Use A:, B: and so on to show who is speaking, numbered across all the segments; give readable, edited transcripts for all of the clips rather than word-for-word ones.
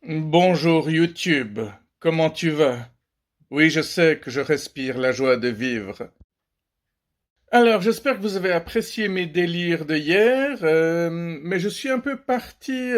A: Bonjour YouTube, comment tu vas? Oui, je sais que je respire la joie de vivre. Alors, j'espère que vous avez apprécié mes délires de hier, mais je suis un peu parti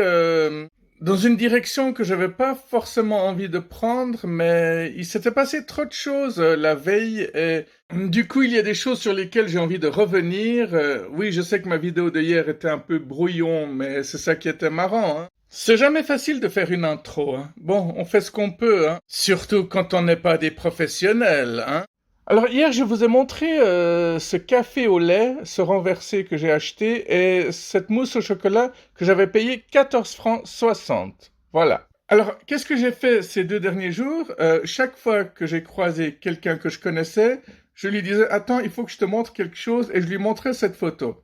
A: dans une direction que je n'avais pas forcément envie de prendre, mais il s'était passé trop de choses la veille, et du coup, il y a des choses sur lesquelles j'ai envie de revenir. Oui, je sais que ma vidéo de hier était un peu brouillon, mais c'est ça qui était marrant, hein. C'est jamais facile de faire une intro, hein. Bon, on fait ce qu'on peut, hein. Surtout quand on n'est pas des professionnels, hein. Alors hier, je vous ai montré ce café au lait, ce renversé que j'ai acheté, et cette mousse au chocolat que j'avais payé 14 francs 60. Voilà. Alors, qu'est-ce que j'ai fait ces 2 derniers jours? Chaque fois que j'ai croisé quelqu'un que je connaissais, je lui disais, attends, il faut que je te montre quelque chose, et je lui montrais cette photo.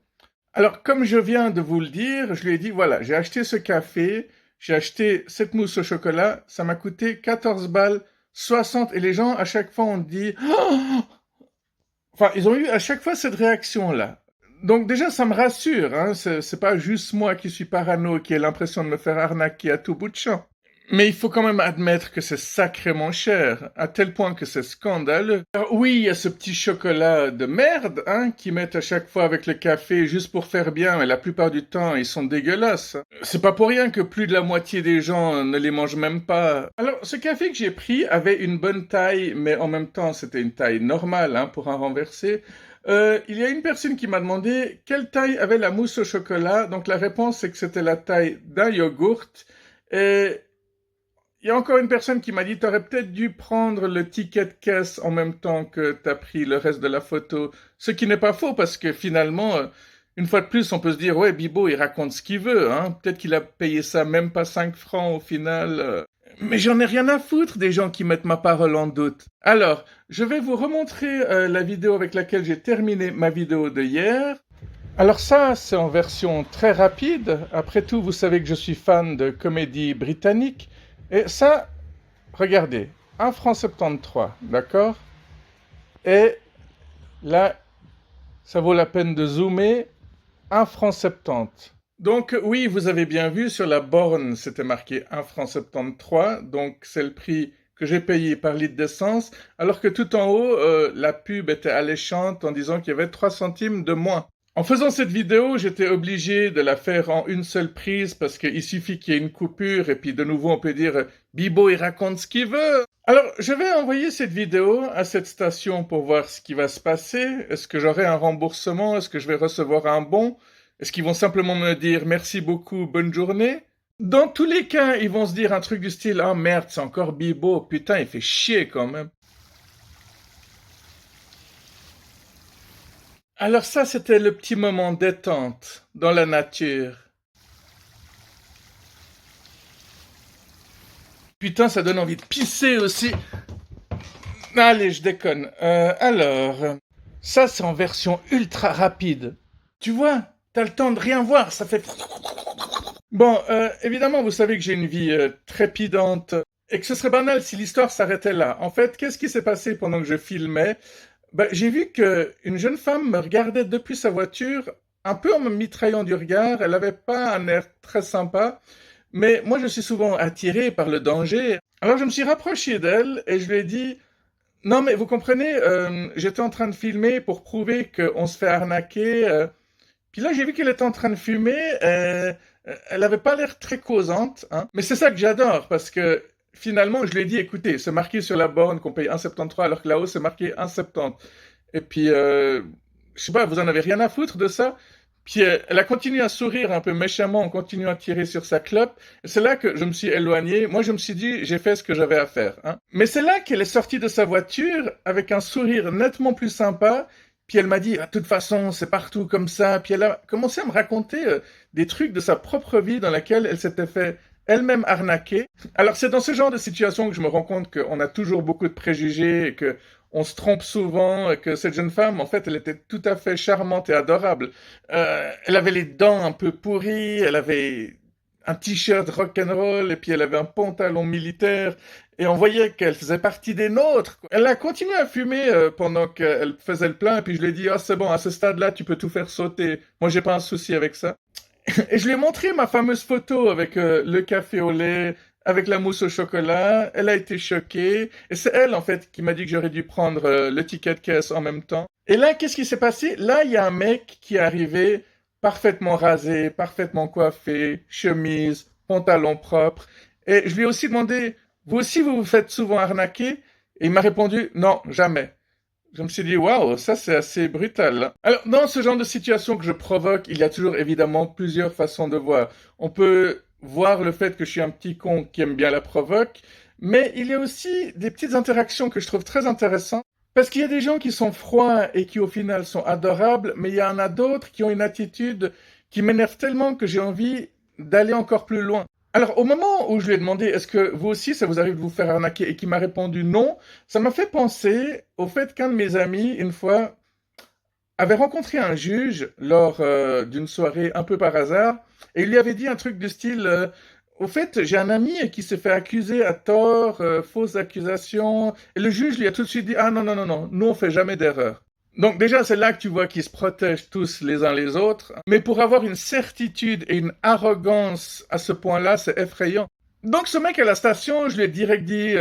A: Alors, comme je viens de vous le dire, je lui ai dit, voilà, j'ai acheté ce café, j'ai acheté cette mousse au chocolat, ça m'a coûté 14 balles 60, et les gens, à chaque fois, ont dit, oh. Enfin, ils ont eu à chaque fois cette réaction-là. Donc déjà, ça me rassure, hein, c'est pas juste moi qui suis parano, qui ai l'impression de me faire arnaquer à tout bout de champ. Mais il faut quand même admettre que c'est sacrément cher, à tel point que c'est scandaleux. Alors oui, il y a ce petit chocolat de merde, hein, qu'ils mettent à chaque fois avec le café juste pour faire bien, mais la plupart du temps, ils sont dégueulasses. C'est pas pour rien que plus de la moitié des gens ne les mangent même pas. Alors, ce café que j'ai pris avait une bonne taille, mais en même temps, c'était une taille normale, hein, pour un renversé. Il y a une personne qui m'a demandé quelle taille avait la mousse au chocolat. Donc la réponse, c'est que c'était la taille d'un yogourt. Et il y a encore une personne qui m'a dit, t'aurais peut-être dû prendre le ticket de caisse en même temps que t'as pris le reste de la photo. Ce qui n'est pas faux parce que finalement, une fois de plus, on peut se dire, ouais, Bibo, il raconte ce qu'il veut, hein. Peut-être qu'il a payé ça même pas 5 francs au final. Mais j'en ai rien à foutre des gens qui mettent ma parole en doute. Alors, je vais vous remontrer la vidéo avec laquelle j'ai terminé ma vidéo de hier. Alors ça, c'est en version très rapide. Après tout, vous savez que je suis fan de comédie britannique. Et ça, regardez, 1 franc 73, d'accord? Et là, ça vaut la peine de zoomer, 1 franc 70. Donc oui, vous avez bien vu, sur la borne, c'était marqué 1 franc 73, donc c'est le prix que j'ai payé par litre d'essence, alors que tout en haut, la pub était alléchante en disant qu'il y avait 3 centimes de moins. En faisant cette vidéo, j'étais obligé de la faire en une seule prise parce qu'il suffit qu'il y ait une coupure et puis de nouveau on peut dire Bibo il raconte ce qu'il veut. Alors je vais envoyer cette vidéo à cette station pour voir ce qui va se passer. Est-ce que j'aurai un remboursement? Est-ce que je vais recevoir un bon? Est-ce qu'ils vont simplement me dire merci beaucoup, bonne journée? Dans tous les cas, ils vont se dire un truc du style ah merde, c'est encore Bibo, putain, il fait chier quand même. Alors ça, c'était le petit moment détente dans la nature. Putain, ça donne envie de pisser aussi. Allez, je déconne. Alors, ça c'est en version ultra rapide. Tu vois, t'as le temps de rien voir, ça fait... Bon, évidemment, vous savez que j'ai une vie trépidante et que ce serait banal si l'histoire s'arrêtait là. En fait, qu'est-ce qui s'est passé pendant que je filmais? Ben, j'ai vu qu'une jeune femme me regardait depuis sa voiture, un peu en me mitraillant du regard. Elle n'avait pas un air très sympa, mais moi je suis souvent attiré par le danger. Alors je me suis rapproché d'elle et je lui ai dit, non mais vous comprenez, j'étais en train de filmer pour prouver qu'on se fait arnaquer. Puis là j'ai vu qu'elle était en train de fumer. Elle avait pas l'air très causante, hein. Mais c'est ça que j'adore parce que finalement je lui ai dit, écoutez, c'est marqué sur la borne qu'on paye 1,73 alors que là-haut c'est marqué 1,70. Et puis, je sais pas, vous en avez rien à foutre de ça? Puis elle a continué à sourire un peu méchamment en continuant à tirer sur sa clope. Et c'est là que je me suis éloigné. Moi, je me suis dit, j'ai fait ce que j'avais à faire, hein. Mais c'est là qu'elle est sortie de sa voiture avec un sourire nettement plus sympa. Puis elle m'a dit, ah, de toute façon, c'est partout comme ça. Puis elle a commencé à me raconter des trucs de sa propre vie dans laquelle elle s'était fait elle-même arnaquer. Alors c'est dans ce genre de situation que je me rends compte qu'on a toujours beaucoup de préjugés et que on se trompe souvent, et que cette jeune femme, en fait, elle était tout à fait charmante et adorable. Elle avait les dents un peu pourries, elle avait un t-shirt rock'n'roll et puis elle avait un pantalon militaire et on voyait qu'elle faisait partie des nôtres, quoi. Elle a continué à fumer pendant qu'elle faisait le plein et puis je lui ai dit ah c'est bon, à ce stade-là tu peux tout faire sauter, moi j'ai pas un souci avec ça. Et je lui ai montré ma fameuse photo avec le café au lait, avec la mousse au chocolat. Elle a été choquée. Et c'est elle, en fait, qui m'a dit que j'aurais dû prendre le ticket de caisse en même temps. Et là, qu'est-ce qui s'est passé? Là, il y a un mec qui est arrivé parfaitement rasé, parfaitement coiffé, chemise, pantalon propre. Et je lui ai aussi demandé, vous aussi, vous vous faites souvent arnaquer? Et il m'a répondu, non, jamais. Je me suis dit, waouh, ça c'est assez brutal, hein. Alors, dans ce genre de situation que je provoque, il y a toujours évidemment plusieurs façons de voir. On peut voir le fait que je suis un petit con qui aime bien la provoque, mais il y a aussi des petites interactions que je trouve très intéressantes. Parce qu'il y a des gens qui sont froids et qui au final sont adorables, mais il y en a d'autres qui ont une attitude qui m'énerve tellement que j'ai envie d'aller encore plus loin. Alors, au moment où je lui ai demandé, est-ce que vous aussi, ça vous arrive de vous faire arnaquer, et qu'il m'a répondu non, ça m'a fait penser au fait qu'un de mes amis, une fois, avait rencontré un juge lors d'une soirée un peu par hasard, et il lui avait dit un truc du style, au fait, j'ai un ami qui s'est fait accuser à tort, fausses accusations, et le juge lui a tout de suite dit, ah non, non, non, non, nous on fait jamais d'erreur. Donc déjà, c'est là que tu vois qu'ils se protègent tous les uns les autres. Mais pour avoir une certitude et une arrogance à ce point-là, c'est effrayant. Donc ce mec à la station, je lui ai direct dit,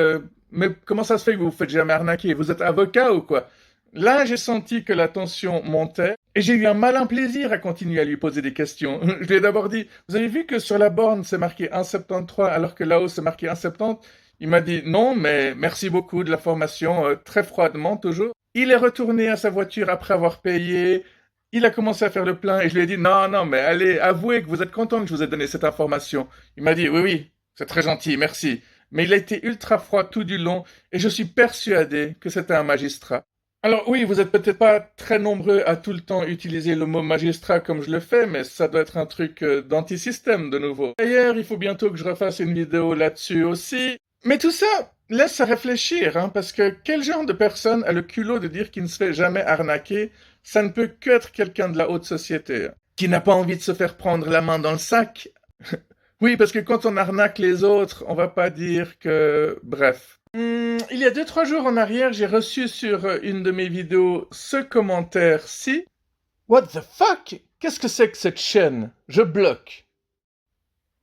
A: mais comment ça se fait que vous vous faites jamais arnaquer? Vous êtes avocat ou quoi? Là, j'ai senti que la tension montait et j'ai eu un malin plaisir à continuer à lui poser des questions. Je lui ai d'abord dit, vous avez vu que sur la borne c'est marqué 1,73 alors que là-haut c'est marqué 1,70? Il m'a dit non, mais merci beaucoup de la formation, très froidement toujours. Il est retourné à sa voiture après avoir payé. Il a commencé à faire le plein et je lui ai dit non, non, mais allez, avouez que vous êtes content que je vous ai donné cette information. Il m'a dit oui, oui, c'est très gentil, merci. Mais il a été ultra froid tout du long et je suis persuadé que c'était un magistrat. Alors oui, vous êtes peut-être pas très nombreux à tout le temps utiliser le mot magistrat comme je le fais, mais ça doit être un truc d'antisystème de nouveau. D'ailleurs, il faut bientôt que je refasse une vidéo là-dessus aussi. Mais tout ça laisse à réfléchir, hein, parce que quel genre de personne a le culot de dire qu'il ne se fait jamais arnaquer? Ça ne peut qu'être quelqu'un de la haute société, hein, qui n'a pas envie de se faire prendre la main dans le sac. Oui, parce que quand on arnaque les autres, on va pas dire que... Bref. Il y a 2-3 jours en arrière, j'ai reçu sur une de mes vidéos ce commentaire-ci. What the fuck? Qu'est-ce que c'est que cette chaîne? Je bloque.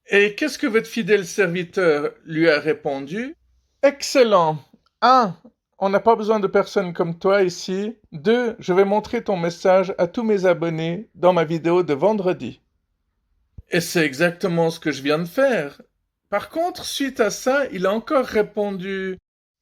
A: Et qu'est-ce que votre fidèle serviteur lui a répondu? Excellent. 1. On n'a pas besoin de personnes comme toi ici. 2. Je vais montrer ton message à tous mes abonnés dans ma vidéo de vendredi. Et c'est exactement ce que je viens de faire. Par contre, suite à ça, il a encore répondu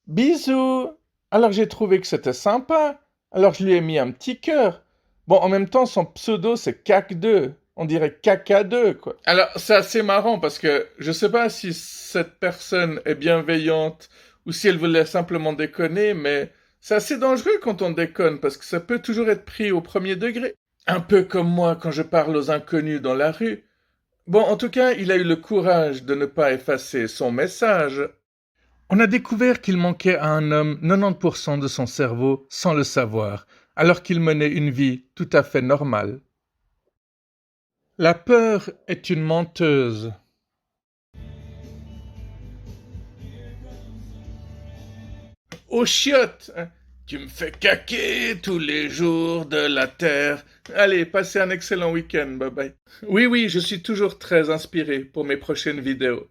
A: bisous. Alors j'ai trouvé que c'était sympa. Alors je lui ai mis un petit cœur. Bon, en même temps, son pseudo c'est CAC2. On dirait caca 2, quoi. Alors, c'est assez marrant parce que je sais pas si cette personne est bienveillante ou si elle voulait simplement déconner, mais c'est assez dangereux quand on déconne parce que ça peut toujours être pris au premier degré. Un peu comme moi quand je parle aux inconnus dans la rue. Bon, en tout cas, il a eu le courage de ne pas effacer son message. On a découvert qu'il manquait à un homme 90% de son cerveau sans le savoir, alors qu'il menait une vie tout à fait normale. La peur est une menteuse. Oh chiotte, hein, tu me fais caquer tous les jours de la terre. Allez, passez un excellent week-end, bye bye. Oui, oui, je suis toujours très inspiré pour mes prochaines vidéos.